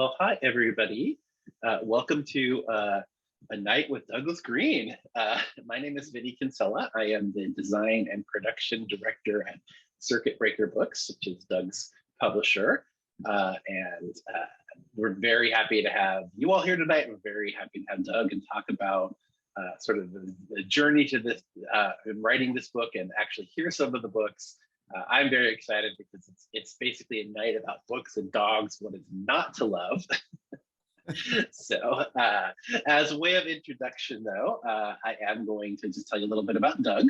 Well, hi, everybody. Welcome to A Night with Douglas Green. My name is Vinny Kinsella. I am the design and production director at Circuit Breaker Books, which is Doug's publisher. And we're very happy to have you all here tonight. We're very happy to have Doug and talk about sort of the journey to this, in writing this book and actually hear some of the books. I'm very excited because it's basically a night about books and dogs, what is not to love. So as a way of introduction, though, I am going to just tell you a little bit about Doug.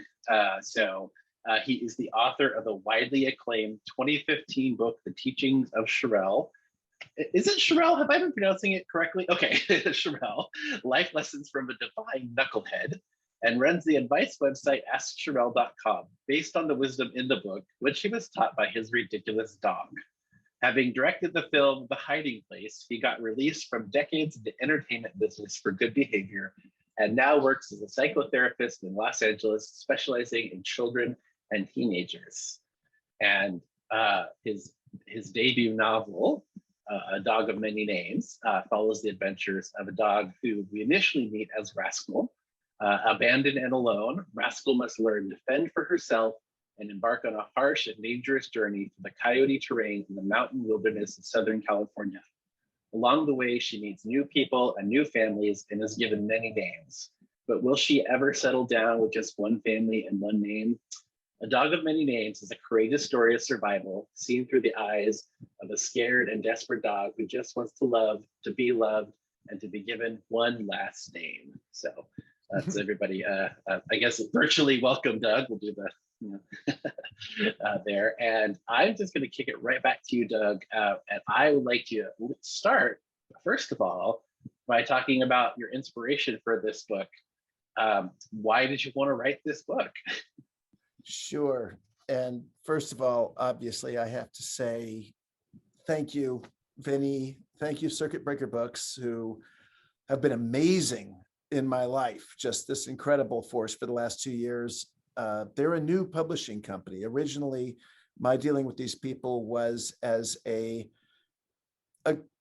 He is the author of the widely acclaimed 2015 book, The Teachings of Sherelle. Is it Sherelle? Have I been pronouncing it correctly? Okay, Sherelle, Life Lessons from a Divine Knucklehead, and runs the advice website AskSherelle.com, based on the wisdom in the book, which he was taught by his ridiculous dog. Having directed the film The Hiding Place, he got released from decades in the entertainment business for good behavior, and now works as a psychotherapist in Los Angeles, specializing in children and teenagers. And his debut novel, A Dog of Many Names, follows the adventures of a dog who we initially meet as Rascal. Abandoned and alone, Rascal must learn to fend for herself and embark on a harsh and dangerous journey through the coyote terrain in the mountain wilderness of Southern California. Along the way, she meets new people and new families and is given many names. But will she ever settle down with just one family and one name? A Dog of Many Names is a courageous story of survival, seen through the eyes of a scared and desperate dog who just wants to love, to be loved, and to be given one last name. So that's everybody. I guess virtually welcome, Doug. We'll do there. And I'm just going to kick it right back to you, Doug. And I would like to start, first of all, by talking about your inspiration for this book. Why did you want to write this book? Sure. And first of all, obviously, I have to say thank you, Vinny. Thank you, Circuit Breaker Books, who have been amazing in my life. Just this incredible force for the last 2 years. They're a new publishing company. Originally, my dealing with these people was as a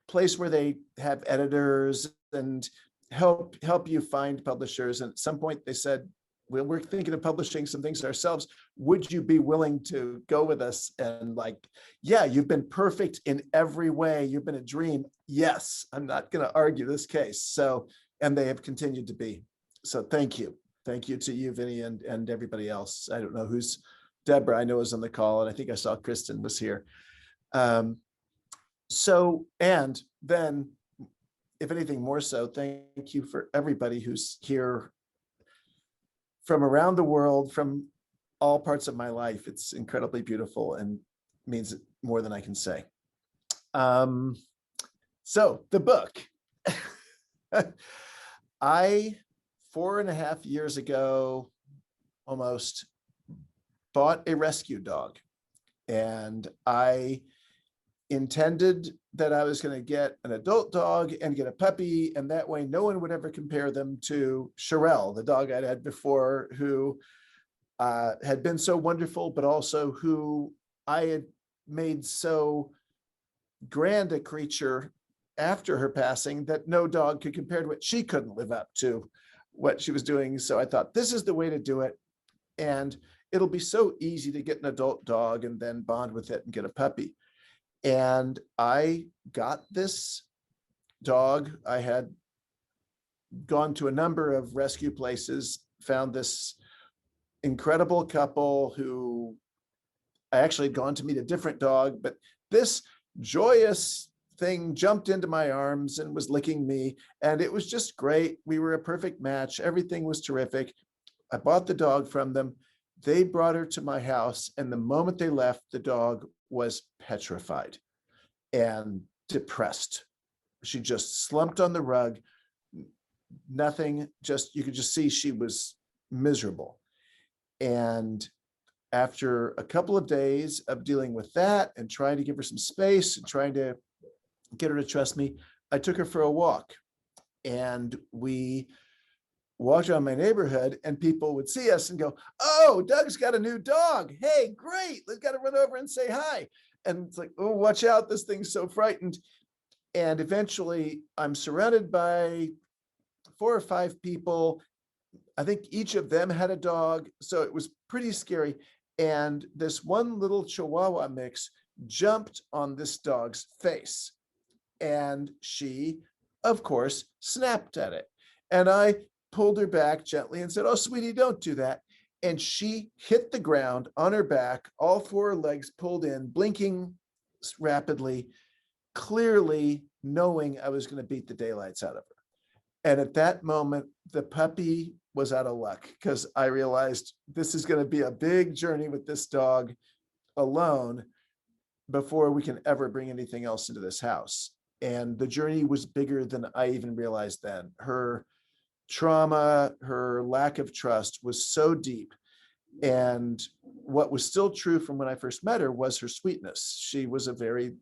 place where they have editors and help you find publishers. And at some point they said, well, we're thinking of publishing some things ourselves. Would you be willing to go with us? And like, yeah, you've been perfect in every way. You've been a dream. Yes, I'm not going to argue this case. So, and they have continued to be. So thank you. Thank you to you, Vinny, and everybody else. I don't know who's Deborah, I know is on the call, and I think I saw Kristen was here. And then, if anything more so, thank you for everybody who's here from around the world, from all parts of my life. It's incredibly beautiful and means more than I can say. So the book. 4.5 years ago, almost, bought a rescue dog. And I intended that I was going to get an adult dog and get a puppy, and that way no one would ever compare them to Sherelle, the dog I'd had before, who had been so wonderful, but also who I had made so grand a creature after her passing that no dog could compare to it. She couldn't live up to what she was doing. So I thought, this is the way to do it. And it'll be so easy to get an adult dog and then bond with it and get a puppy. And I got this dog. I had gone to a number of rescue places, found this incredible couple who I actually had gone to meet a different dog, but this joyous thing jumped into my arms and was licking me, and it was just great. We were a perfect match. Everything was terrific. I bought the dog from them. They brought her to my house, and the moment they left, the dog was petrified and depressed. She just slumped on the rug. Nothing, just, you could just see she was miserable. And after a couple of days of dealing with that and trying to give her some space and trying to get her to trust me, I took her for a walk, and we walked around my neighborhood, and people would see us and go, oh, Doug's got a new dog. Hey, great. Let's got to run over and say hi. And it's like, oh, watch out. This thing's so frightened. And eventually I'm surrounded by 4 or 5 people. I think each of them had a dog, so it was pretty scary. And this one little Chihuahua mix jumped on this dog's face. And she, of course, snapped at it. And I pulled her back gently and said, "Oh, sweetie, don't do that." And she hit the ground on her back, all 4 legs pulled in, blinking rapidly, clearly knowing I was going to beat the daylights out of her. And at that moment, the puppy was out of luck, because I realized this is going to be a big journey with this dog alone before we can ever bring anything else into this house. And the journey was bigger than I even realized then. Her trauma, her lack of trust was so deep. And what was still true from when I first met her was her sweetness. She was a very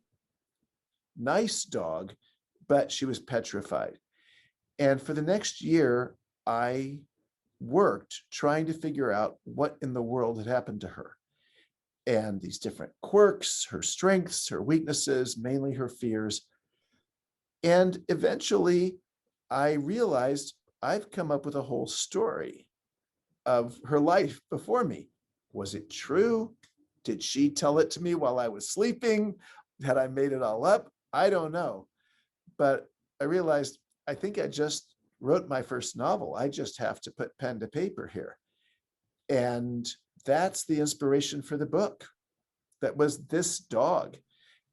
nice dog, but she was petrified. And for the next year, I worked trying to figure out what in the world had happened to her, and these different quirks, her strengths, her weaknesses, mainly her fears. And eventually I realized I've come up with a whole story of her life before me. Was it true? Did she tell it to me while I was sleeping? Had I made it all up? I don't know. But I realized I think I just wrote my first novel. I just have to put pen to paper here. And that's the inspiration for the book. That was this dog.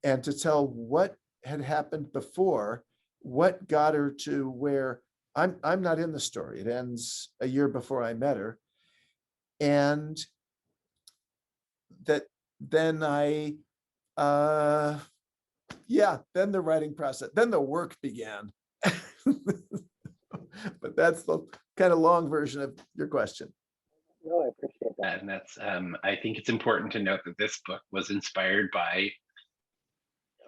And to tell what had happened before, what got her to where I'm not in the story. It ends a year before I met her. And that then then the writing process, then the work began. But that's the kind of long version of your question. No, I appreciate that. And that's, I think it's important to note that this book was inspired by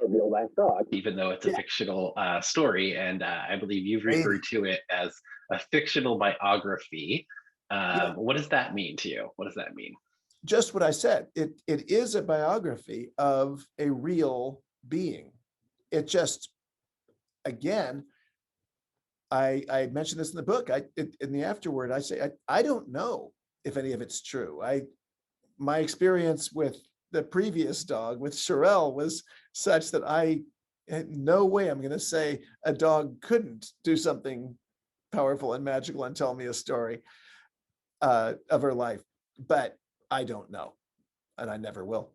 a real life dog, even though it's a fictional story. And I believe you've referred to it as a fictional biography. What does that mean to you? What does that mean? Just what I said. It is a biography of a real being. It just, again, I mentioned this in the book. In the afterword, I say I don't know if any of it's true. My experience with the previous dog, with Sherelle, was such that I had no way I'm going to say a dog couldn't do something powerful and magical and tell me a story of her life. But I don't know, and I never will.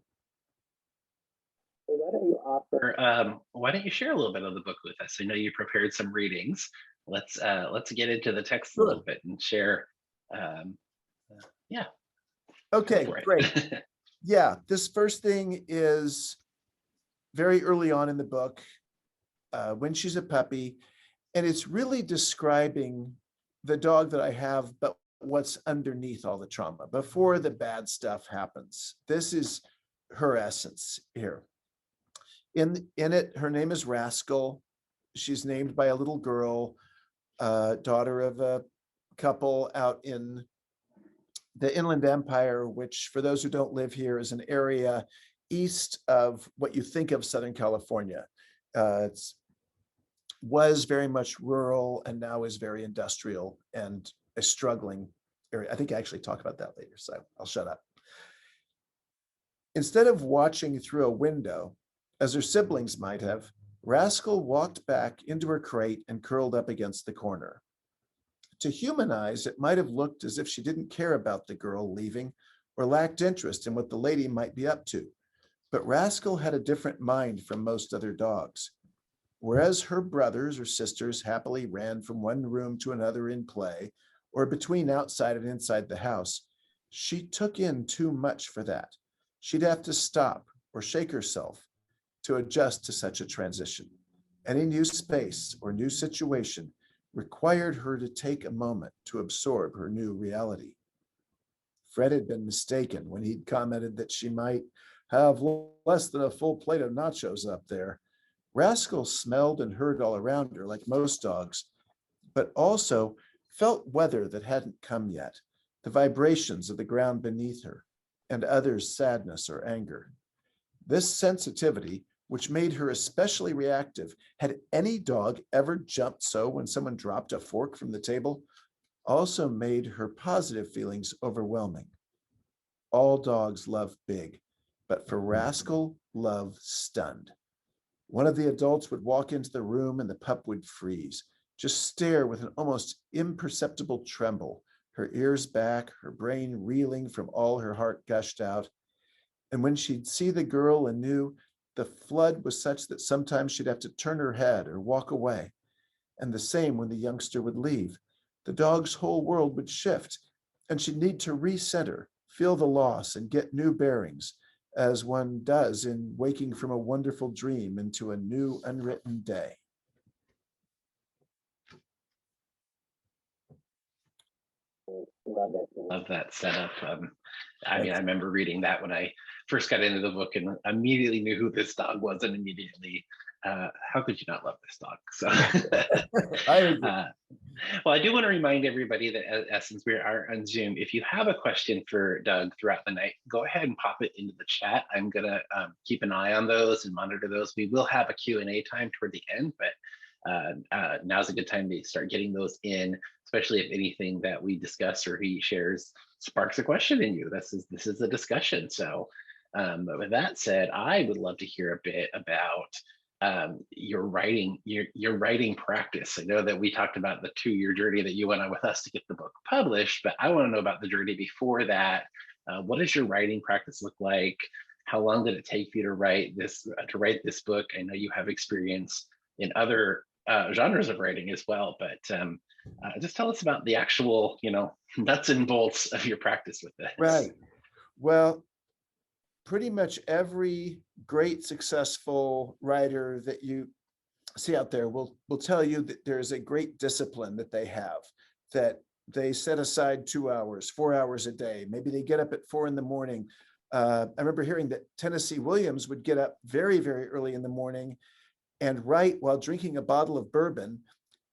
So why don't you offer? Why don't you share a little bit of the book with us? I know you prepared some readings. Let's get into the text a little bit and share. Yeah. Okay, great. Yeah, this first thing is very early on in the book, when she's a puppy, and it's really describing the dog that I have, but what's underneath all the trauma before the bad stuff happens. This is her essence here. In it, her name is Rascal. She's named by a little girl, daughter of a couple out in the Inland Empire, which, for those who don't live here, is an area east of what you think of Southern California. It was very much rural and now is very industrial and a struggling area. I think I actually talk about that later, so I'll shut up. Instead of watching through a window, as her siblings might have, Rascal walked back into her crate and curled up against the corner. To human eyes, it might have looked as if she didn't care about the girl leaving or lacked interest in what the lady might be up to. But Rascal had a different mind from most other dogs. Whereas her brothers or sisters happily ran from one room to another in play, or between outside and inside the house, she took in too much for that. She'd have to stop or shake herself to adjust to such a transition. Any new space or new situation required her to take a moment to absorb her new reality. Fred had been mistaken when he'd commented that she might have less than a full plate of nachos up there. Rascal smelled and heard all around her like most dogs, but also felt weather that hadn't come yet, the vibrations of the ground beneath her, and others' sadness or anger. This sensitivity which made her especially reactive. Had any dog ever jumped so when someone dropped a fork from the table? Also made her positive feelings overwhelming. All dogs love big, but for Rascal, love stunned. One of the adults would walk into the room and the pup would freeze, just stare with an almost imperceptible tremble, her ears back, her brain reeling from all her heart gushed out. And when she'd see the girl anew, the flood was such that sometimes she'd have to turn her head or walk away. And the same when the youngster would leave. The dog's whole world would shift, and she'd need to recenter, feel the loss, and get new bearings, as one does in waking from a wonderful dream into a new unwritten day. Love that setup. I mean, I remember reading that when I first got into the book and immediately knew who this dog was, and immediately, how could you not love this dog? So, well, I do want to remind everybody that since we are on Zoom, if you have a question for Doug throughout the night, go ahead and pop it into the chat. I'm gonna keep an eye on those and monitor those. We will have a Q&A time toward the end, but now's a good time to start getting those in, especially if anything that we discuss or he shares sparks a question in you. This is a discussion. So but with that said, I would love to hear a bit about your writing practice. I know that we talked about the 2-year journey that you went on with us to get the book published, but I want to know about the journey before that. What does your writing practice look like? How long did it take you to write this book? I know you have experience in other genres of writing as well, but just tell us about the actual, nuts and bolts of your practice with this. Right. Well, pretty much every great successful writer that you see out there will tell you that there's a great discipline that they have, that they set aside 2 hours, 4 hours a day. Maybe they get up at 4 a.m. I remember hearing that Tennessee Williams would get up very, very early in the morning and write while drinking a bottle of bourbon.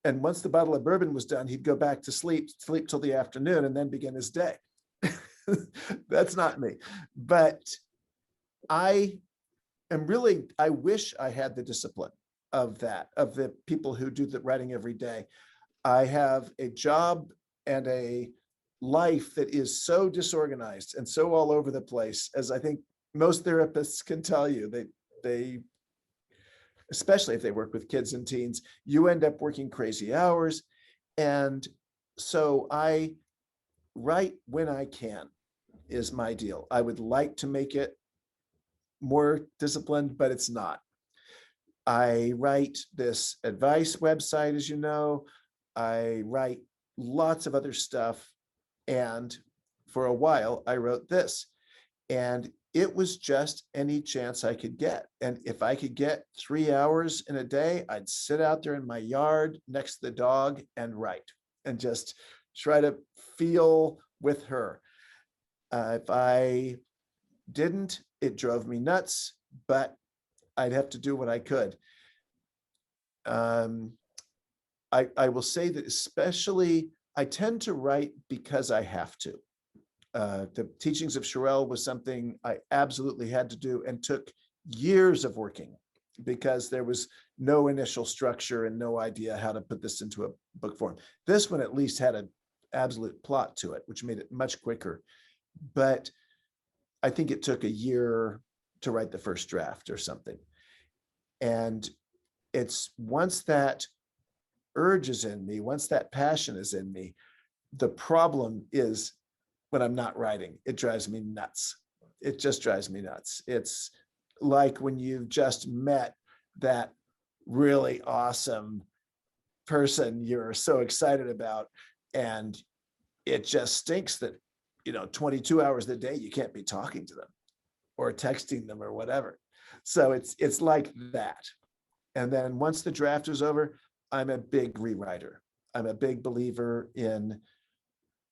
And once the bottle of bourbon was done, he'd go back to sleep till the afternoon and then begin his day. That's not me. But I wish I had the discipline of the people who do the writing every day. I have a job and a life that is so disorganized and so all over the place, as I think most therapists can tell you. They especially if they work with kids and teens, you end up working crazy hours. And so I write when I can is my deal. I would like to make it more disciplined, but it's not. I write this advice website, as you know. I write lots of other stuff. And for a while, I wrote this. And it was just any chance I could get. And if I could get 3 hours in a day, I'd sit out there in my yard next to the dog and write and just try to feel with her. If I didn't, it drove me nuts, but I'd have to do what I could. I will say that especially, I tend to write because I have to. The Teachings of Sherelle was something I absolutely had to do and took years of working because there was no initial structure and no idea how to put this into a book form. This one at least had an absolute plot to it, which made it much quicker. But I think it took a year to write the first draft or something. And it's once that urge is in me, once that passion is in me, the problem is when I'm not writing, it drives me nuts. It just drives me nuts. It's like when you've just met that really awesome person you're so excited about, and it just stinks that 22 hours a day you can't be talking to them or texting them or whatever. So it's like that. And then once the draft is over, I'm a big rewriter. I'm a big believer in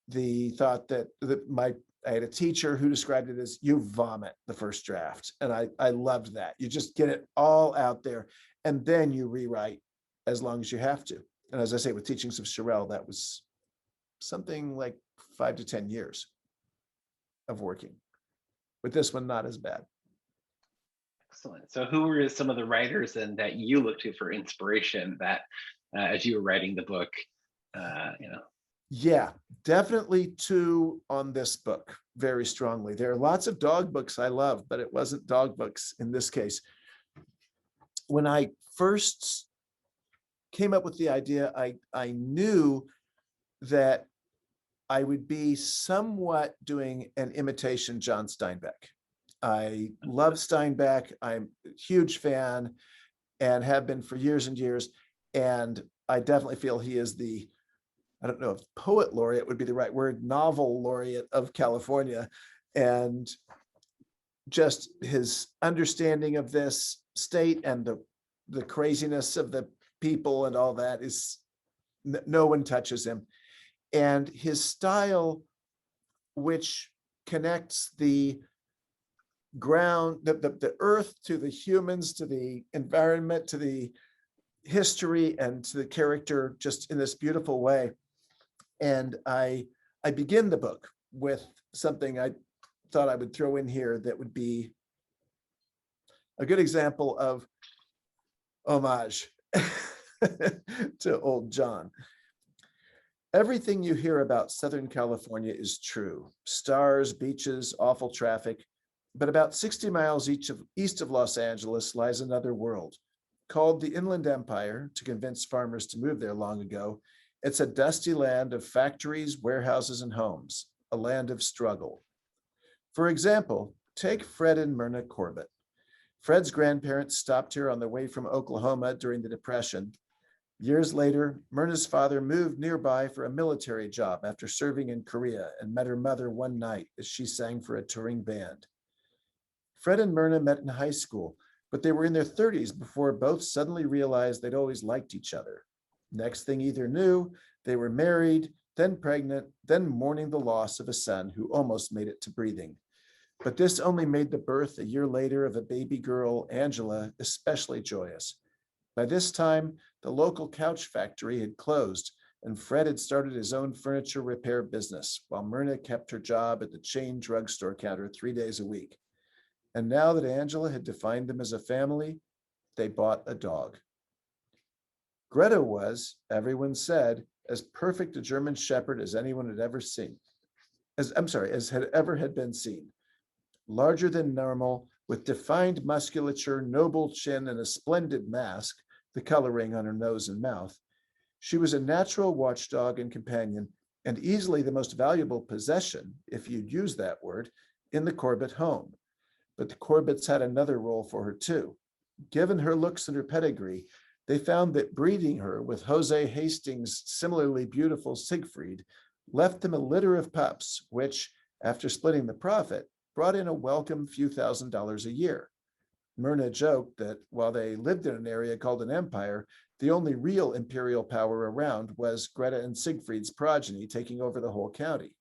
the thought that I had a teacher who described it as you vomit the first draft. And I loved that. You just get it all out there and then you rewrite as long as you have to. And as I say, with Teachings of Sherelle, that was something like 5 to 10 years of working. With this one, not as bad. Excellent. So, who were some of the writers and that you look to for inspiration that, as you were writing the book, you know? Yeah, definitely two on this book very strongly. There are lots of dog books I love, but it wasn't dog books in this case. When I first came up with the idea, I knew that I would be somewhat doing an imitation John Steinbeck. I love Steinbeck. I'm a huge fan and have been for years and years. And I definitely feel he is the, I don't know if poet laureate would be the right word, novel laureate of California. And just his understanding of this state and the craziness of the people and all that is, no one touches him. And his style, which connects the ground, the earth to the humans, to the environment, to the history, and to the character, just in this beautiful way. And I begin the book with something I thought I would throw in here that would be a good example of homage to old John. Everything you hear about Southern California is true. Stars, beaches, awful traffic. But about 60 miles east of Los Angeles lies another world. Called the Inland Empire, to convince farmers to move there long ago, it's a dusty land of factories, warehouses, and homes, a land of struggle. For example, take Fred and Myrna Corbett. Fred's grandparents stopped here on their way from Oklahoma during the Depression. Years later, Myrna's father moved nearby for a military job after serving in Korea and met her mother one night as she sang for a touring band. Fred and Myrna met in high school, but they were in their 30s before both suddenly realized they'd always liked each other. Next thing either knew, they were married, then pregnant, then mourning the loss of a son who almost made it to breathing. But this only made the birth a year later of a baby girl, Angela, especially joyous. By this time, the local couch factory had closed, and Fred had started his own furniture repair business, while Myrna kept her job at the chain drugstore counter 3 days a week. And now that Angela had defined them as a family, they bought a dog. Greta was, everyone said, as perfect a German Shepherd as anyone had ever seen. As had been seen. Larger than normal, with defined musculature, noble chin, and a splendid mask, the coloring on her nose and mouth. She was a natural watchdog and companion, and easily the most valuable possession, if you'd use that word, in the Corbett home. But the Corbetts had another role for her too. Given her looks and her pedigree, they found that breeding her with Jose Hastings' similarly beautiful Siegfried left them a litter of pups, which, after splitting the profit, brought in a welcome few $1,000s a year. Myrna joked that while they lived in an area called an empire, the only real imperial power around was Greta and Siegfried's progeny taking over the whole county.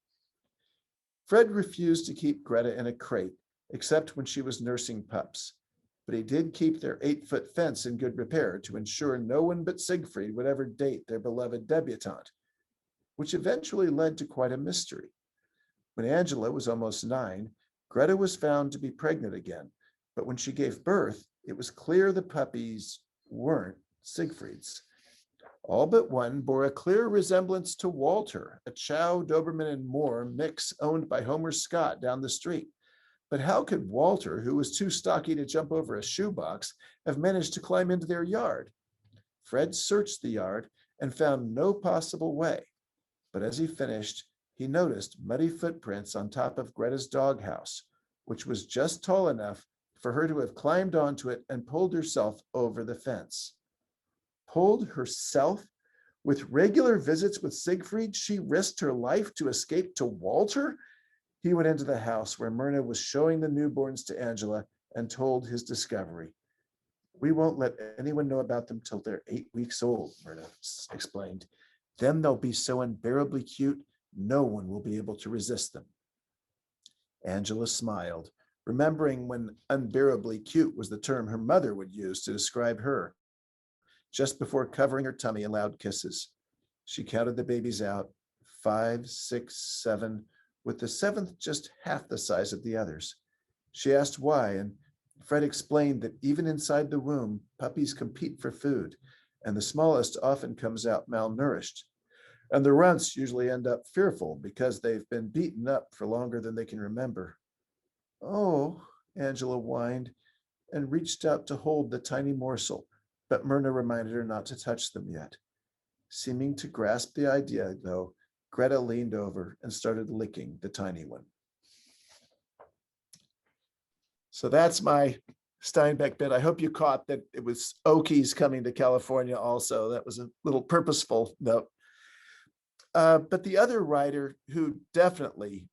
Fred refused to keep Greta in a crate, except when she was nursing pups. But he did keep their 8-foot fence in good repair to ensure no one but Siegfried would ever date their beloved debutante, which eventually led to quite a mystery. When Angela was almost 9, Greta was found to be pregnant again, but when she gave birth, it was clear the puppies weren't Siegfried's. All but one bore a clear resemblance to Walter, a Chow, Doberman, and Moore mix owned by Homer Scott down the street. But how could Walter, who was too stocky to jump over a shoebox, have managed to climb into their yard? Fred searched the yard and found no possible way. But as he finished, he noticed muddy footprints on top of Greta's doghouse, which was just tall enough for her to have climbed onto it and pulled herself over the fence. Pulled herself? With regular visits with Siegfried, she risked her life to escape to Walter? He went into the house where Myrna was showing the newborns to Angela and told his discovery. "We won't let anyone know about them till they're 8 weeks old," Myrna explained. "Then they'll be so unbearably cute, no one will be able to resist them." Angela smiled, remembering when unbearably cute was the term her mother would use to describe her, just before covering her tummy in loud kisses. She counted the babies out, 5, 6, 7, with the 7th just half the size of the others. She asked why, and Fred explained that even inside the womb, puppies compete for food, and the smallest often comes out malnourished. And the runts usually end up fearful because they've been beaten up for longer than they can remember. Oh, Angela whined and reached out to hold the tiny morsel, but Myrna reminded her not to touch them yet. Seeming to grasp the idea, though, Greta leaned over and started licking the tiny one. So that's my Steinbeck bit. I hope you caught that it was Okies coming to California also. That was a little purposeful note. But the other writer who definitely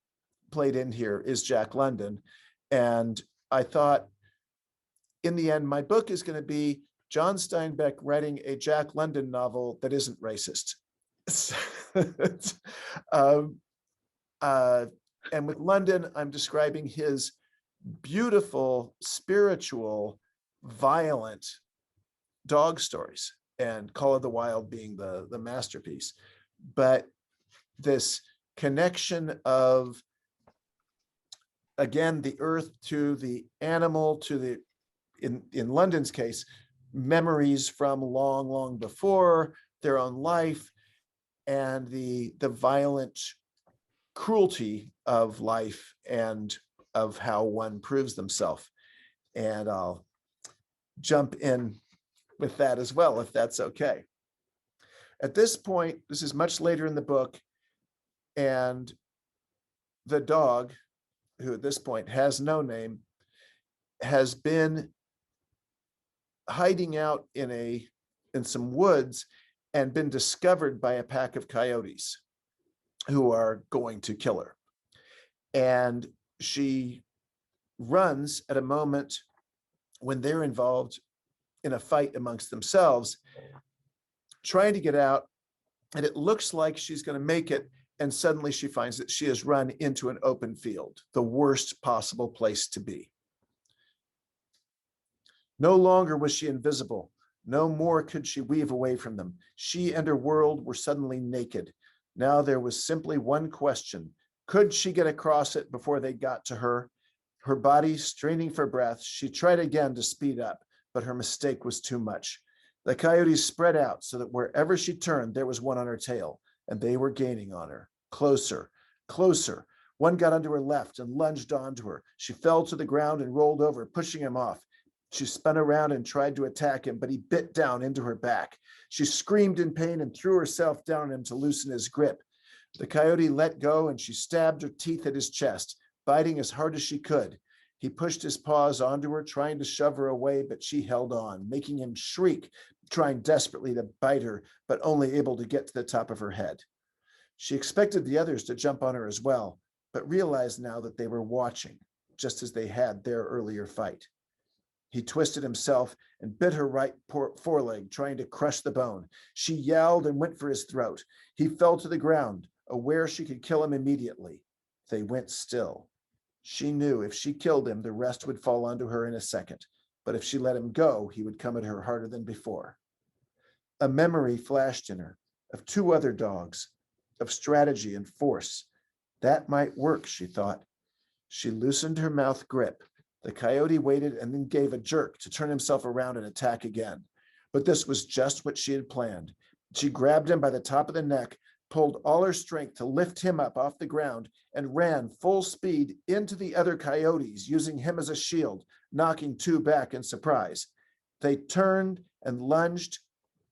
played in here is Jack London. And I thought, in the end, my book is going to be John Steinbeck writing a Jack London novel that isn't racist. um, and with London, I'm describing his beautiful, spiritual, violent dog stories, and Call of the Wild being the masterpiece. But this connection of, again, the earth to the animal, to the, in London's case, memories from long, long before their own life, and the violent cruelty of life and of how one proves themselves. And I'll jump in with that as well, if that's okay. At this point, this is much later in the book, and the dog, who at this point has no name, has been hiding out in some woods and been discovered by a pack of coyotes who are going to kill her. And she runs at a moment when they're involved in a fight amongst themselves, trying to get out, and it looks like she's going to make it, and suddenly she finds that she has run into an open field, the worst possible place to be. No longer was she invisible. No more could she weave away from them. She and her world were suddenly naked. Now there was simply one question. Could she get across it before they got to her? Her body straining for breath, she tried again to speed up, but her mistake was too much. The coyotes spread out so that wherever she turned, there was one on her tail, and they were gaining on her. Closer, closer. One got under her left and lunged onto her. She fell to the ground and rolled over, pushing him off. She spun around and tried to attack him, but he bit down into her back. She screamed in pain and threw herself down on him to loosen his grip. The coyote let go, and she stabbed her teeth at his chest, biting as hard as she could. He pushed his paws onto her, trying to shove her away, but she held on, making him shriek, trying desperately to bite her, but only able to get to the top of her head. She expected the others to jump on her as well, but realized now that they were watching, just as they had their earlier fight. He twisted himself and bit her right foreleg, trying to crush the bone. She yelled and went for his throat. He fell to the ground, aware she could kill him immediately. They went still. She knew if she killed him, the rest would fall onto her in a second. But if she let him go, he would come at her harder than before. A memory flashed in her of two other dogs, of strategy and force. That might work, she thought. She loosened her mouth grip. The coyote waited and then gave a jerk to turn himself around and attack again. But this was just what she had planned. She grabbed him by the top of the neck, pulled all her strength to lift him up off the ground, and ran full speed into the other coyotes, using him as a shield, knocking two back in surprise. They turned and lunged,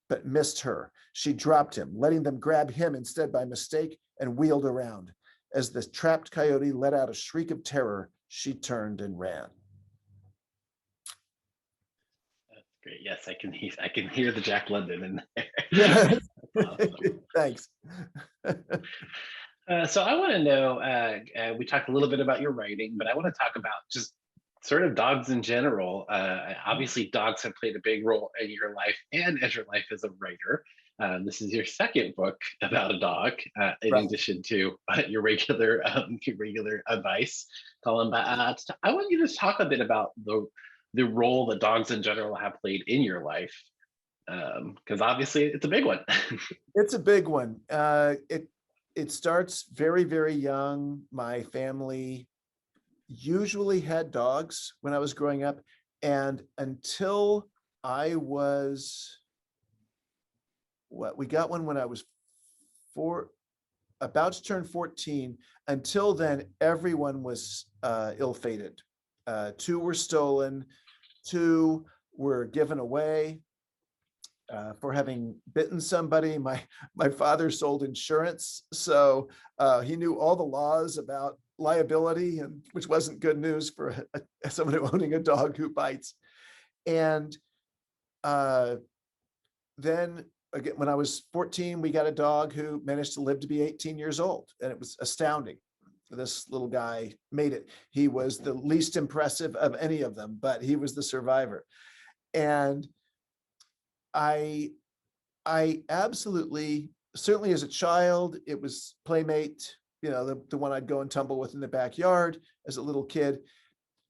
but missed her. She dropped him, letting them grab him instead by mistake, and wheeled around. As the trapped coyote let out a shriek of terror, she turned and ran. Great. Yes, I can hear the Jack London in there. Yeah. Awesome. Thanks. So I want to know, we talked a little bit about your writing, but I want to talk about just sort of dogs in general. Obviously, dogs have played a big role in your life and as your life as a writer. This is your second book about a dog, in Right. addition to your regular advice, Colin. But I want you to talk a bit about the role that dogs in general have played in your life, because obviously it's a big one. It's a big one. It starts very, very young. My family usually had dogs when I was growing up. And until I was, we got one when I was about to turn 14. Until then, everyone was ill-fated. Two were stolen, two were given away for having bitten somebody. My father sold insurance, so he knew all the laws about liability, and which wasn't good news for someone owning a dog who bites. And then again, when I was 14, we got a dog who managed to live to be 18 years old, and it was astounding. This little guy made it. He was the least impressive of any of them, but he was the survivor. And I absolutely, certainly as a child, it was Playmate, the one I'd go and tumble with in the backyard as a little kid.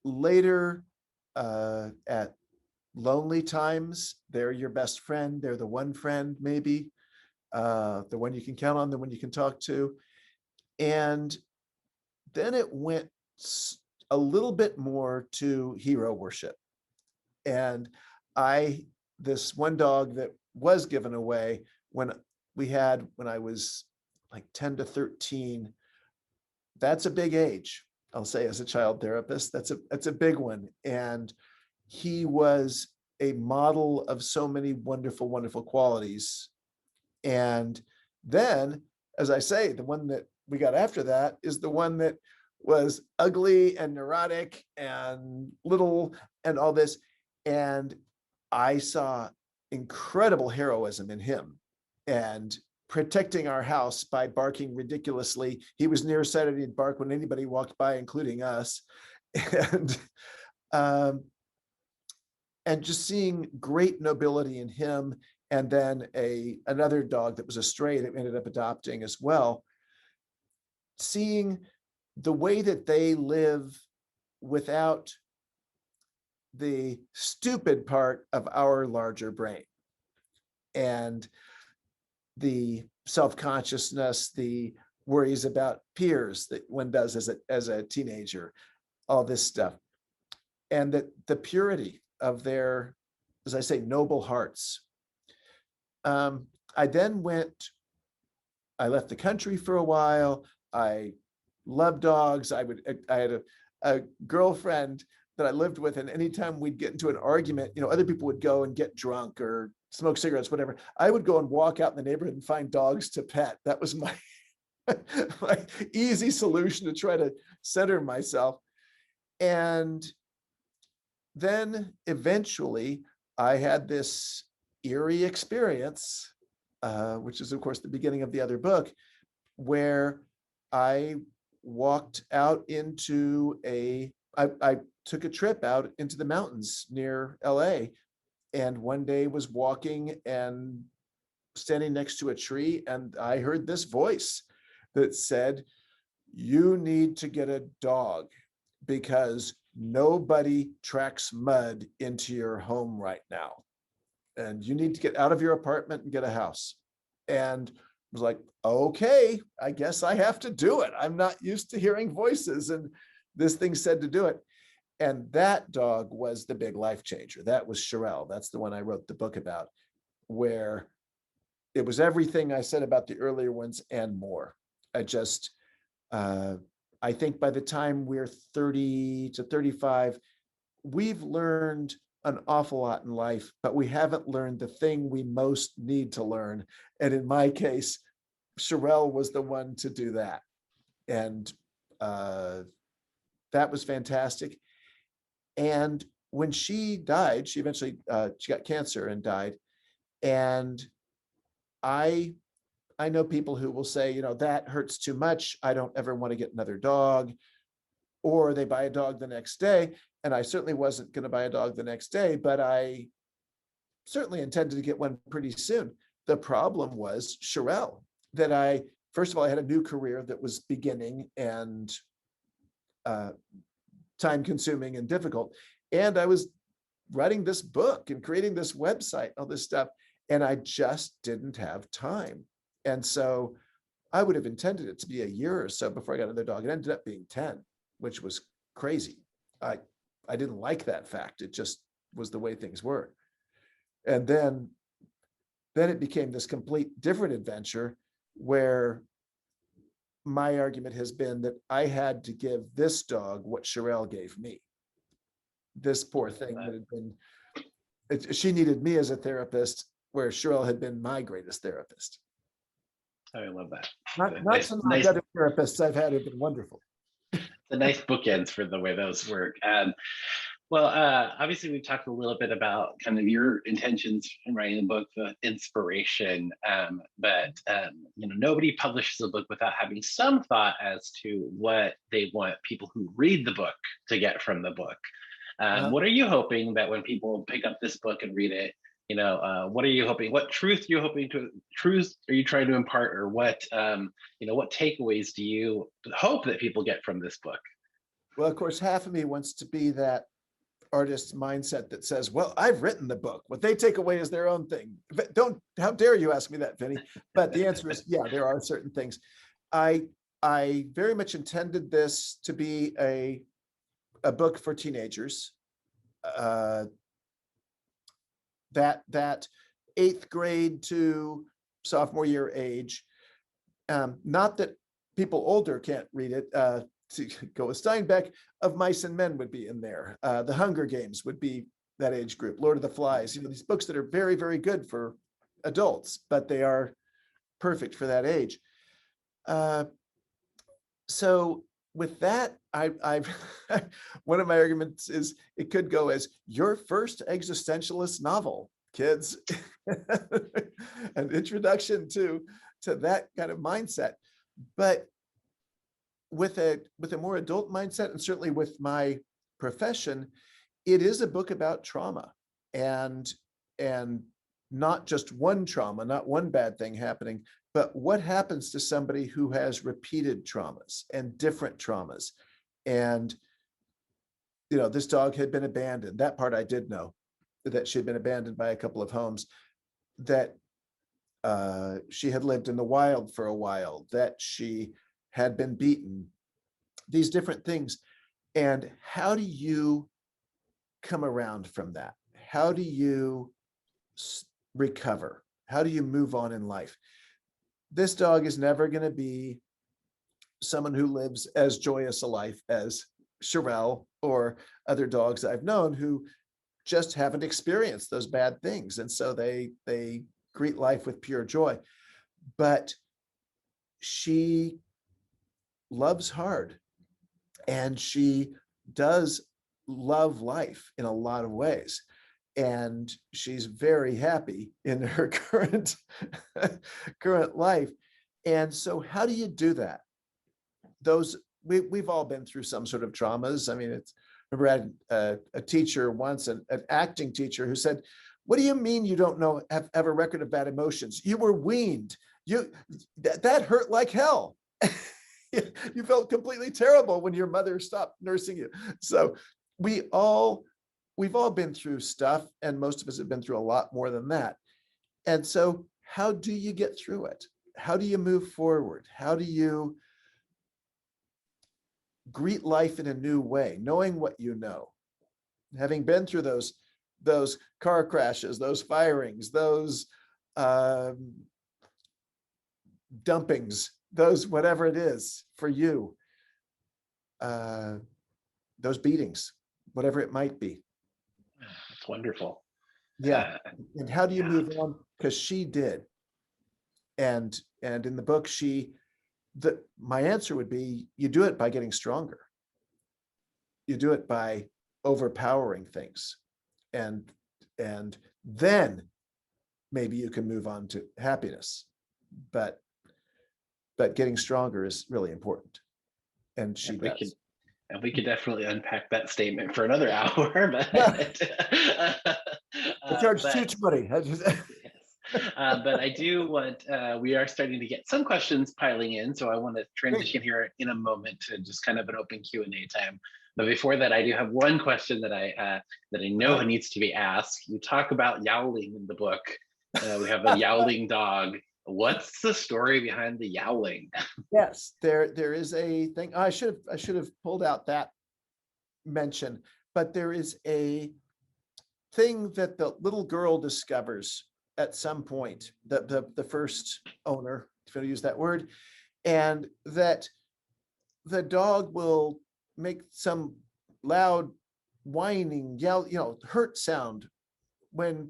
Later, at lonely times, they're your best friend. They're the one friend, maybe, the one you can count on, the one you can talk to. And then it went a little bit more to hero worship. And this one dog that was given away when I was like 10 to 13, that's a big age. I'll say, as a child therapist, that's a big one. And he was a model of so many wonderful, wonderful qualities. And then, as I say, the one that we got after that is the one that was ugly and neurotic and little and all this. And I saw incredible heroism in him, and protecting our house by barking ridiculously. He was nearsighted, he'd bark when anybody walked by, including us. And and just seeing great nobility in him. And then another dog that was a stray that we ended up adopting as well, seeing the way that they live without the stupid part of our larger brain, and the self-consciousness, the worries about peers that one does as a teenager, all this stuff. And that the purity of their, as I say, noble hearts. I left the country for a while. I love dogs. I had a girlfriend that I lived with, and anytime we'd get into an argument, other people would go and get drunk or smoke cigarettes, whatever. I would go and walk out in the neighborhood and find dogs to pet. That was my my easy solution to try to center myself. And then eventually I had this eerie experience, which is of course the beginning of the other book, where I walked out into I took a trip out into the mountains near LA, and one day was walking and standing next to a tree, and I heard this voice that said, "You need to get a dog because nobody tracks mud into your home right now. And you need to get out of your apartment and get a house." And I was like, okay, I guess I have to do it. I'm not used to hearing voices, and this thing said to do it. And that dog was the big life changer. That was Sherelle. That's the one I wrote the book about, where it was everything I said about the earlier ones and more. I think by the time we're 30 to 35, we've learned an awful lot in life, but we haven't learned the thing we most need to learn. And in my case, Sherelle was the one to do that. And that was fantastic. And when she died, she eventually, she got cancer and died. And I know people who will say, that hurts too much. I don't ever want to get another dog. Or they buy a dog the next day. And I certainly wasn't going to buy a dog the next day, but I certainly intended to get one pretty soon. The problem was Sherelle, that first of all, I had a new career that was beginning and time consuming and difficult. And I was writing this book and creating this website, all this stuff, and I just didn't have time. And so I would have intended it to be a year or so before I got another dog. It ended up being 10, which was crazy. I didn't like that fact. It just was the way things were. And then it became this complete different adventure where my argument has been that I had to give this dog what Sherelle gave me. This poor thing that had been, she needed me as a therapist, where Sherelle had been my greatest therapist. I love that. Not some of the other therapists I've had have been wonderful. The nice bookends for the way those work. Well, obviously, we've talked a little bit about kind of your intentions in writing the book, the inspiration, but nobody publishes a book without having some thought as to what they want people who read the book to get from the book. What are you hoping that when people pick up this book and read it, what are you hoping? What truth are you trying to impart, or what what takeaways do you hope that people get from this book? Well, of course, half of me wants to be that artist's mindset that says, well, I've written the book. What they take away is their own thing. How dare you ask me that, Vinny? But the answer is, yeah, there are certain things. I very much intended this to be a book for teenagers. That 8th grade to sophomore year age. Not that people older can't read it. To go with Steinbeck, Of Mice and Men would be in there. The Hunger Games would be that age group. Lord of the Flies, these books that are very, very good for adults, but they are perfect for that age. So with that, I've one of my arguments is it could go as your first existentialist novel, kids. An introduction to that kind of mindset. But with a more adult mindset, and certainly with my profession, it is a book about trauma, and not just one trauma, not one bad thing happening, but what happens to somebody who has repeated traumas and different traumas. And this dog had been abandoned. That part I did know, that she had been abandoned by a couple of homes, that she had lived in the wild for a while, that she had been beaten, these different things. And how do you come around from that? How do you recover? How do you move on in life? This dog is never going to be someone who lives as joyous a life as Sherelle or other dogs I've known who just haven't experienced those bad things. And so they greet life with pure joy. But she loves hard, and she does love life in a lot of ways. And she's very happy in her current life. And so how do you do that? We've all been through some sort of traumas. I mean, remember I had a teacher once, an acting teacher, who said, what do you mean you don't have a record of bad emotions? You were weaned. That hurt like hell. You felt completely terrible when your mother stopped nursing you. So we've all been through stuff, and most of us have been through a lot more than that. And so how do you get through it? How do you move forward? How do you greet life in a new way, knowing what you know, having been through those car crashes, those firings, those dumpings, those whatever it is for you, those beatings, whatever it might be. It's wonderful. Yeah. And how do you move on? Because she did. And in the book, my answer would be, you do it by getting stronger. You do it by overpowering things. And then maybe you can move on to happiness. But getting stronger is really important. And she does. And we could definitely unpack that statement for another hour. But I charge $220. But I do want, we are starting to get some questions piling in, so I want to transition here in a moment to just kind of an open Q&A time. But before that, I do have one question that I know needs to be asked. You talk about yowling in the book. We have a yowling dog. What's the story behind the yowling? Yes, there is a thing. I should have pulled out that mention. but there is a thing that the little girl discovers at some point, the first owner, if you use that word, and that the dog will make some loud whining, yell, hurt sound when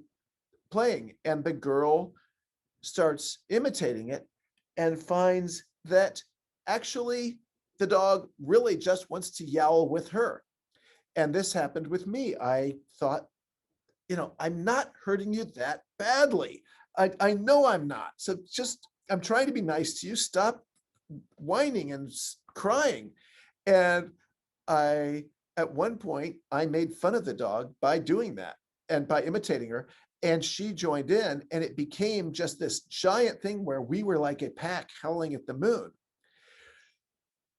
playing, and the girl starts imitating it and finds that actually the dog really just wants to yowl with her. And this happened with me. I thought, I'm not hurting you that badly. I know I'm not. So just, I'm trying to be nice to you. Stop whining and crying. And at one point, I made fun of the dog by doing that and by imitating her. And she joined in, and it became just this giant thing where we were like a pack howling at the moon.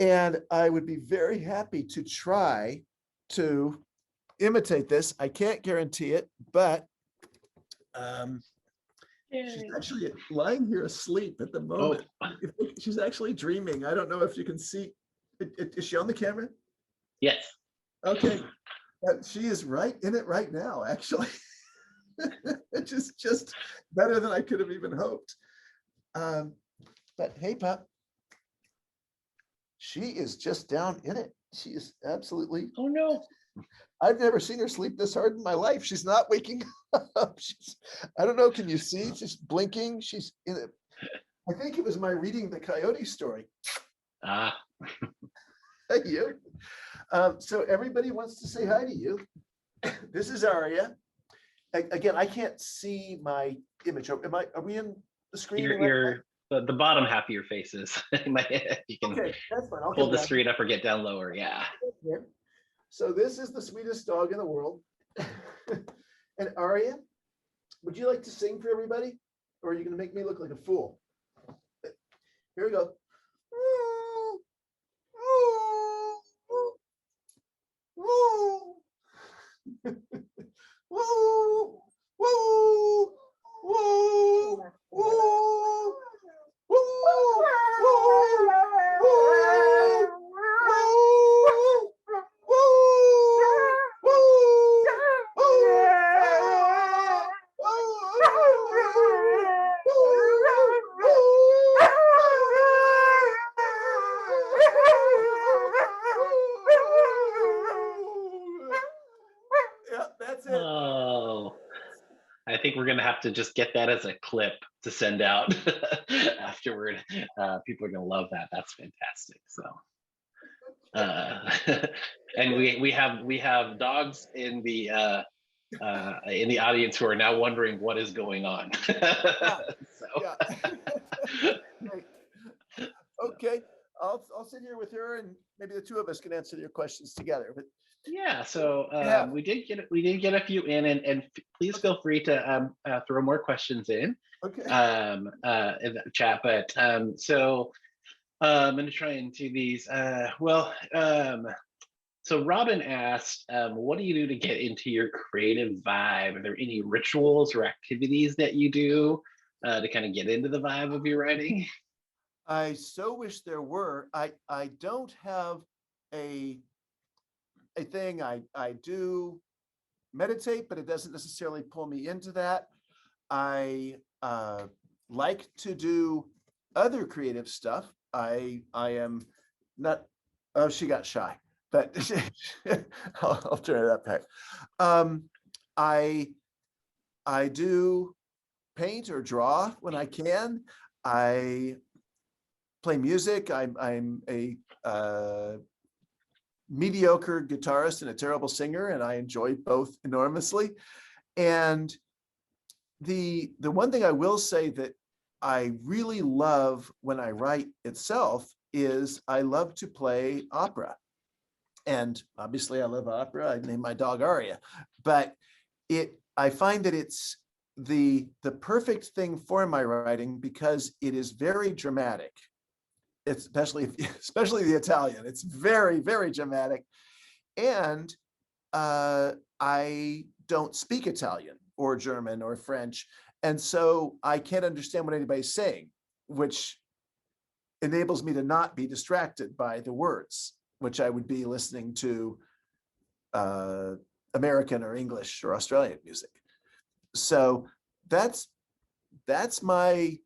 And I would be very happy to try to imitate this. I can't guarantee it, but she's actually lying here asleep at the moment. Oh, She's actually dreaming. I don't know if you can see. Is she on the camera? yes. Okay. She is right in it right now, actually. Which is just better than I could have even hoped. But hey, Pup, she is just down in it. She is absolutely. Oh no. I've never seen her sleep this hard in my life. She's not waking up. I don't know. Can you see? She's blinking. She's in it. I think it was my reading the coyote story. Ah. Hey, you. So everybody wants to say hi to you. This is Aria. Again, I can't see my image. Are we in the screen? The bottom half of your face is in my head. You can okay, that's fine. I'll pull the screen up or get down lower. Yeah. So this is the sweetest dog in the world. And Aria, would you like to sing for everybody? Or are you going to make me look like a fool? Here we go. Yeah, that's it. Oh, I think we're gonna have to just get that as a clip to send out afterward. People are gonna love that. That's fantastic. So, and we have dogs in the audience who are now wondering what is going on. Yeah. Okay, I'll sit here with her, and maybe the two of us can answer your questions together. But yeah, so we did get a few in, and please feel free to throw more questions in. Okay. In the chat, but so I'm going to try and do these. So Robin asked, what do you do to get into your creative vibe? Are there any rituals or activities that you do to kind of get into the vibe of your writing? I so wish there were. I don't have a thing. I do meditate, but it doesn't necessarily pull me into that. I like to do other creative stuff. I am not. Oh, she got shy, but I'll turn it up back. I do paint or draw when I can. I play music. I'm a mediocre guitarist and a terrible singer, and I enjoy both enormously. And the one thing I will say that I really love when I write itself is I love to play opera. And obviously I love opera. I named my dog Aria, but I find that it's the perfect thing for my writing because it is very dramatic. It's especially the Italian. It's very, very dramatic. And I don't speak Italian or German or French. And so I can't understand what anybody's saying, which enables me to not be distracted by the words, which I would be listening to American or English or Australian music. So that's my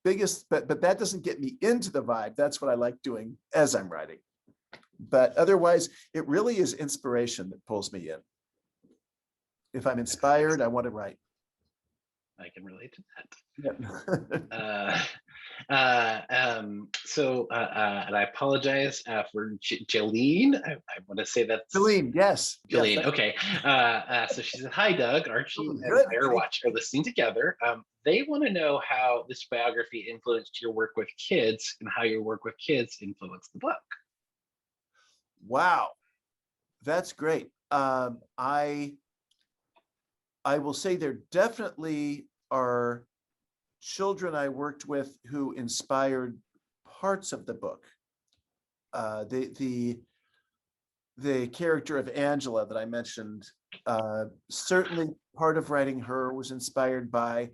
biggest, but that doesn't get me into the vibe. That's what I like doing as I'm writing. But otherwise, it really is inspiration that pulls me in. If I'm inspired, I want to write. I can relate to that. Yep. And I apologize for Jolene. I want to say that's Celine, yes. Jolene. Yes, Okay. So she said, "Hi, Doug. Archie and good. Firewatch are listening together. They want to know how this biography influenced your work with kids and how your work with kids influenced the book." Wow, that's great. I will say there definitely are children I worked with who inspired parts of the book. The character of Angela that I mentioned, certainly part of writing her was inspired by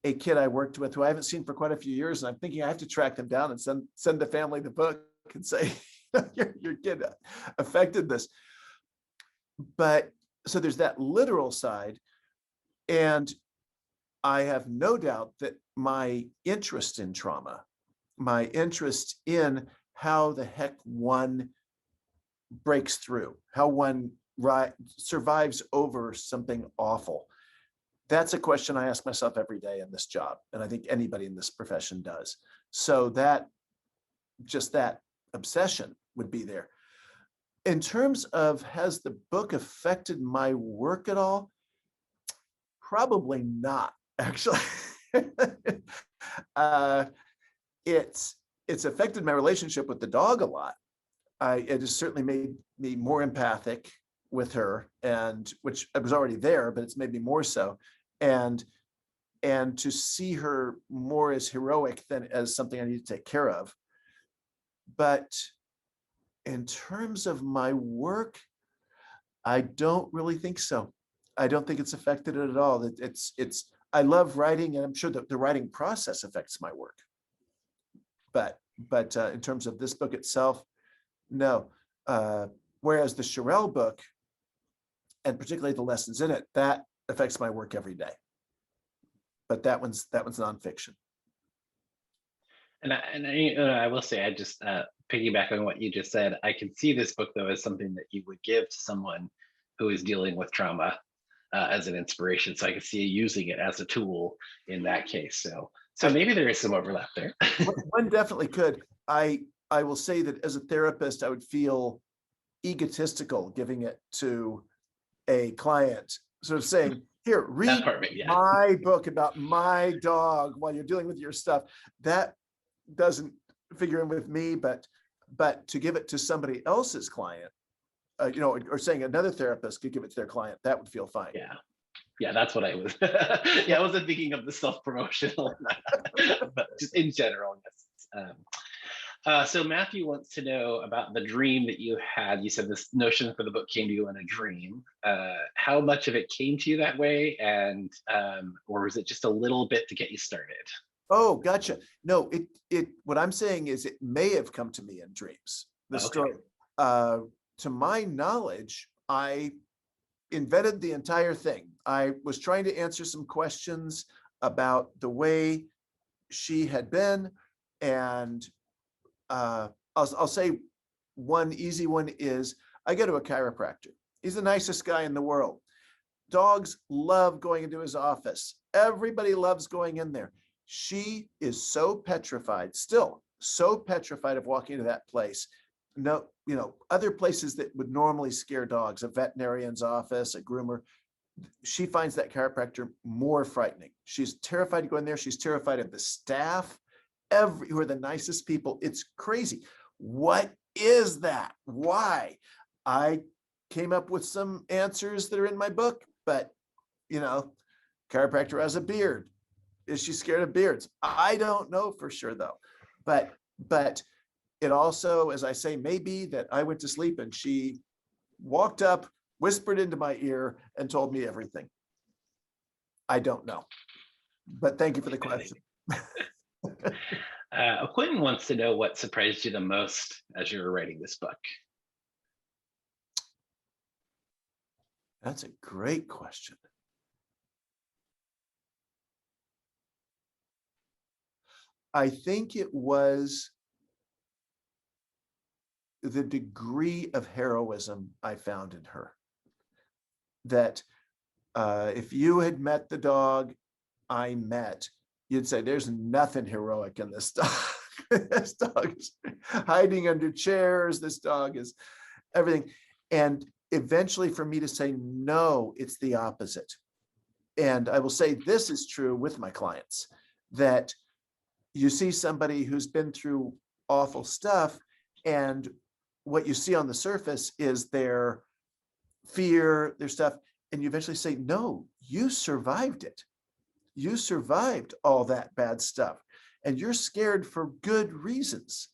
a kid I worked with who I haven't seen for quite a few years, and I'm thinking I have to track them down and send the family the book and say, your kid affected this. But so there's that literal side, and I have no doubt that my interest in trauma, my interest in how the heck one breaks through, how one survives over something awful. That's a question I ask myself every day in this job. And I think anybody in this profession does. So that obsession would be there. In terms of, has the book affected my work at all? Probably not, actually. It's affected my relationship with the dog a lot. It has certainly made me more empathic with her, and which I was already there, but it's made me more so. And to see her more as heroic than as something I need to take care of. But in terms of my work, I don't really think so. I don't think it's affected it at all. I love writing, and I'm sure that the writing process affects my work. But in terms of this book itself, no. Whereas the Shirelle book, and particularly the lessons in it, that affects my work every day. But that one's nonfiction. And I will say, I just piggyback on what you just said. I can see this book though as something that you would give to someone who is dealing with trauma as an inspiration. So I can see you using it as a tool in that case. So maybe there is some overlap there. One definitely could. I will say that as a therapist, I would feel egotistical giving it to a client, sort of saying, here, read my book about my dog while you're dealing with your stuff. That doesn't figure in with me, but to give it to somebody else's client, or saying another therapist could give it to their client, that would feel fine. Yeah, that's what I was. I wasn't thinking of the self-promotional, but just in general, yes. So Matthew wants to know about the dream that you had. You said this notion for the book came to you in a dream. How much of it came to you that way, and or was it just a little bit to get you started? Oh, gotcha. No, what I'm saying is it may have come to me in dreams. The story. To my knowledge, I invented the entire thing. I was trying to answer some questions about the way she had been, and I'll say one easy one is I go to a chiropractor. He's the nicest guy in the world. Dogs love going into his office. Everybody loves going in there. She is so petrified, still so petrified of walking into that place. No, other places that would normally scare dogs, a veterinarian's office, a groomer, she finds that chiropractor more frightening. She's terrified to go in there. She's terrified of the staff, who are the nicest people. It's crazy. What is that? Why? I came up with some answers that are in my book, but chiropractor has a beard. Is she scared of beards? I don't know for sure though. But it also, as I say, may be that I went to sleep and she walked up, whispered into my ear, and told me everything. I don't know. But thank you for the question. Quentin wants to know what surprised you the most as you were writing this book. That's a great question. I think it was the degree of heroism I found in her. That if you had met the dog I met, you'd say, there's nothing heroic in this dog. This dog is hiding under chairs. This dog is everything. And eventually for me to say, no, it's the opposite. And I will say this is true with my clients, that you see somebody who's been through awful stuff, and what you see on the surface is their fear, their stuff, and you eventually say, no, you survived it. You survived all that bad stuff, and you're scared for good reasons.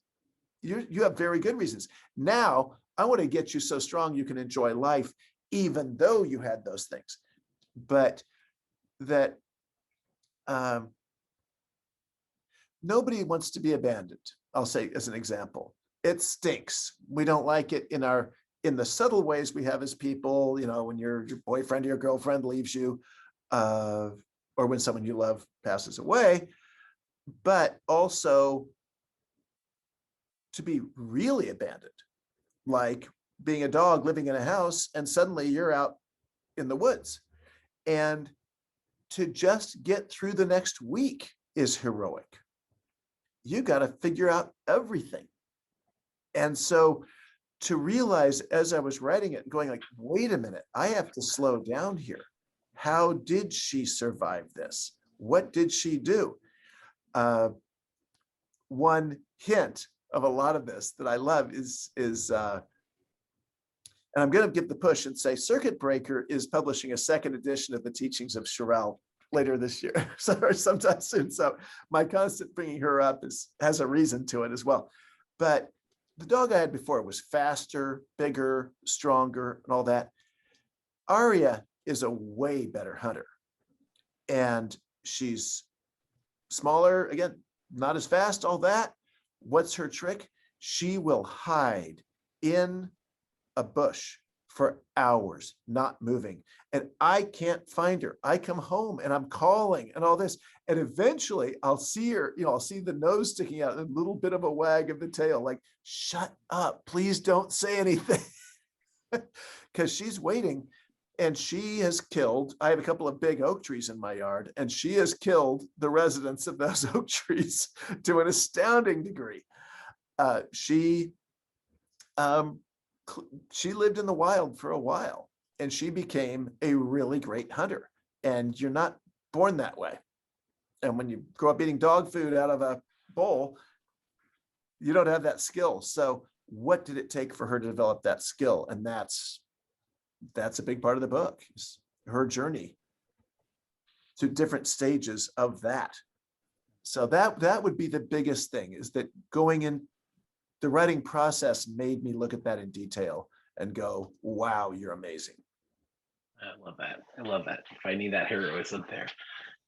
You have very good reasons. Now, I want to get you so strong you can enjoy life, even though you had those things. But that nobody wants to be abandoned. I'll say as an example, it stinks. We don't like it in the subtle ways we have as people, you know, when your boyfriend or your girlfriend leaves you, or when someone you love passes away, but also to be really abandoned, like being a dog living in a house and suddenly you're out in the woods. And to just get through the next week is heroic. You got to figure out everything. And so to realize as I was writing it, going like, wait a minute, I have to slow down here. How did she survive this? What did she do? One hint of a lot of this that I love is and I'm going to give the push and say Circuit Breaker is publishing a second edition of the teachings of Shirelle later this year, so sometime soon. So my constant bringing her up has a reason to it as well. But the dog I had before was faster, bigger, stronger, and all that. Aria is a way better hunter, and she's smaller, again, not as fast, all that. What's her trick? She will hide in a bush for hours, not moving. And I can't find her. I come home and I'm calling and all this. And eventually I'll see her, you know, I'll see the nose sticking out, a little bit of a wag of the tail, like, shut up, please don't say anything. Because she's waiting. And she has killed, I have a couple of big oak trees in my yard, and she has killed the residents of those oak trees to an astounding degree. She lived in the wild for a while, and she became a really great hunter. And you're not born that way. And when you grow up eating dog food out of a bowl, you don't have that skill. So what did it take for her to develop that skill? And that's a big part of the book, is her journey to different stages of that. So that would be the biggest thing, is that going in the writing process made me look at that in detail and go, wow, you're amazing. I love that. I love that. Finding that heroism there.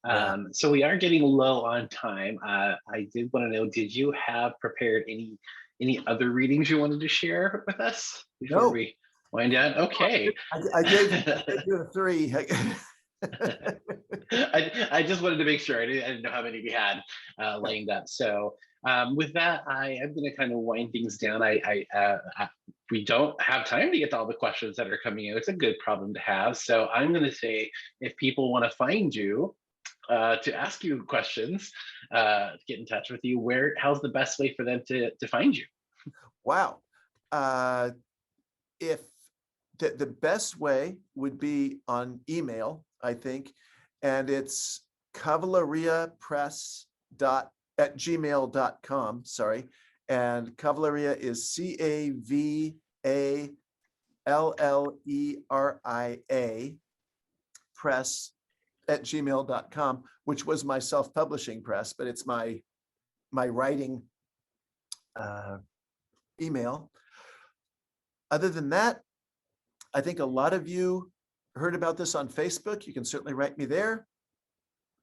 Yeah. So we are getting low on time. I did want to know, did you have prepared any other readings you wanted to share with us before we wind down? Okay. I gave you a 3. I just wanted to make sure. I didn't know how many we had lined up. So with that, I am going to kind of wind things down. We don't have time to get to all the questions that are coming in. It's a good problem to have. So I'm going to say, if people want to find you to ask you questions, get in touch with you, how's the best way for them to find you? Wow. If the best way would be on email, I think, and it's cavaleriapress@gmail.com. Sorry, and Cavaleria is CAVALLERIA press@gmail.com, which was my self-publishing press, but it's my writing email. Other than that, I think a lot of you heard about this on Facebook. You can certainly write me there.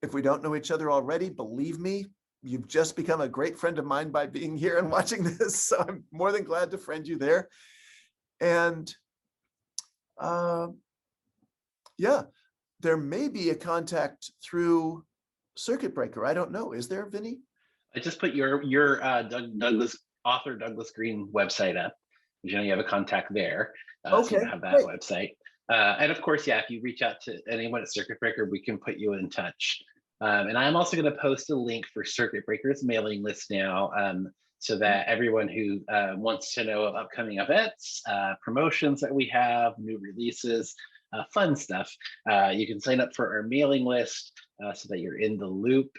If we don't know each other already, believe me, you've just become a great friend of mine by being here and watching this. So I'm more than glad to friend you there. And Yeah, there may be a contact through Circuit Breaker. I don't know. Is there, Vinny? I just put your Douglas author Douglas Green website up. You know, you have a contact there, so Okay, you have that great. website. And of course, yeah, if you reach out to anyone at Circuit Breaker, we can put you in touch. And I'm also going to post a link for Circuit Breaker's mailing list now, so that everyone who wants to know of upcoming events, promotions that we have, new releases, fun stuff, you can sign up for our mailing list so that you're in the loop.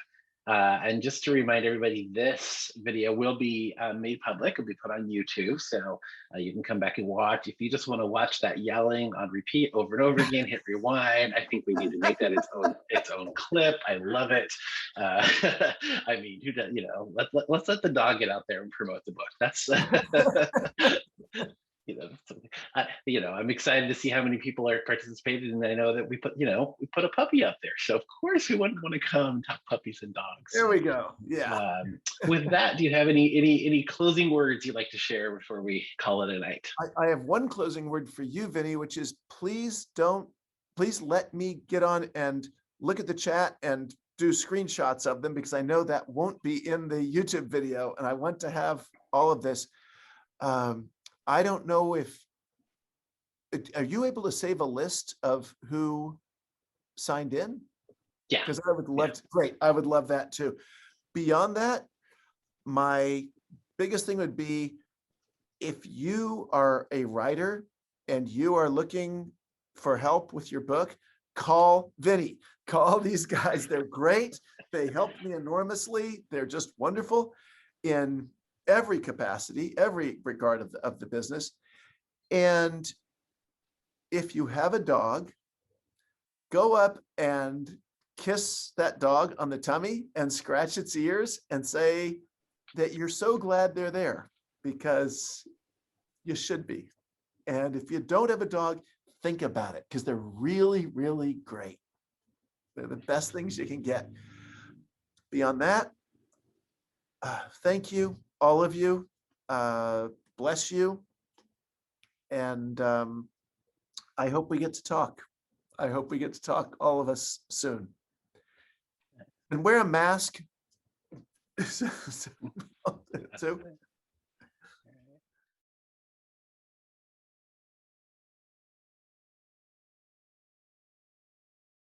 And just to remind everybody, this video will be made public. It'll be put on YouTube, so you can come back and watch. If you just want to watch that yelling on repeat over and over again, hit rewind. I think we need to make that its own clip. I love it. I mean, who does? You know, let's let the dog get out there and promote the book. That's you know, I'm excited to see how many people are participating, and I know that we put a puppy up there, so of course we wouldn't want to come talk puppies and dogs. There we go. Yeah. With that, do you have any closing words you'd like to share before we call it a night? I have one closing word for you, Vinny, which is please let me get on and look at the chat and do screenshots of them, because I know that won't be in the YouTube video, and I want to have all of this. I don't know if, are you able to save a list of who signed in? Yeah. Because I would love to, great. I would love that too. Beyond that, my biggest thing would be, if you are a writer and you are looking for help with your book, call Vinny, call these guys. They're great. They helped me enormously. They're just wonderful in every capacity, every regard of the business. And if you have a dog, go up and kiss that dog on the tummy and scratch its ears and say that you're so glad they're there, because you should be. And if you don't have a dog, think about it, because they're really, really great. They're the best things you can get. Beyond that, thank you, all of you. Bless you. And I hope we get to talk. I hope we get to talk, all of us, soon. And wear a mask. So